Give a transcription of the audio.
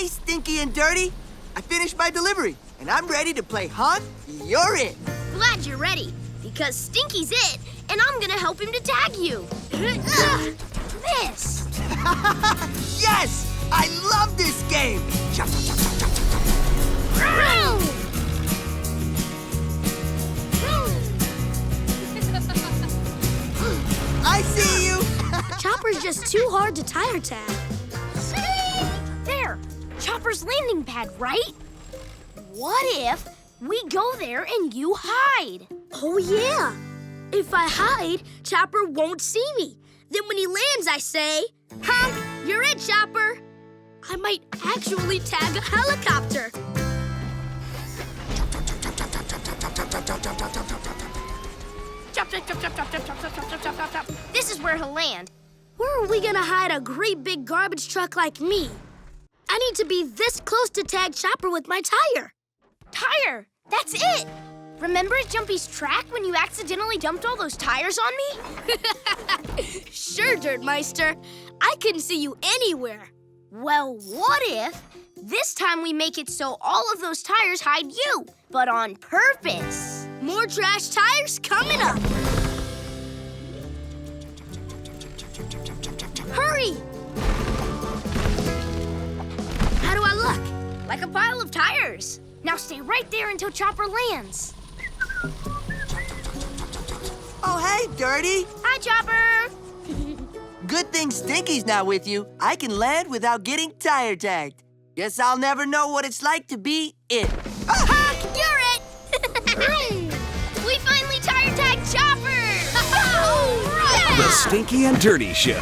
Hey, Stinky and Dirty. I finished my delivery, and I'm ready to play Honk, You're It. Glad you're ready, because Stinky's it, and I'm gonna help him to tag you. Miss! Yes! I love this game! Jump, jump, jump, jump, jump, jump. I see you! Chopper's just too hard to tire tag. There! Chopper's landing pad, right? What if we go there and you hide? Oh, yeah. If I hide, Chopper won't see me. Then when he lands, I say, Honk, you're it, Chopper. I might actually tag a helicopter. This is where he'll land. Where are we gonna hide a great big garbage truck like me? I need to be this close to tag Chopper with my tire. Tire! That's it! Remember at Jumpy's track when you accidentally dumped all those tires on me? Sure, Dirtmeister. I couldn't see you anywhere. Well, what if this time we make it so all of those tires hide you, but on purpose? More trash tires coming up. Hurry! How do I look? Like a pile of tires. Now stay right there until Chopper lands. Oh, hey, Dirty. Hi, Chopper. Good thing Stinky's not with you. I can land without getting tire tagged. Guess I'll never know what it's like to be it. Honk, you're it! We finally tire tagged Chopper! The Stinky and Dirty Show.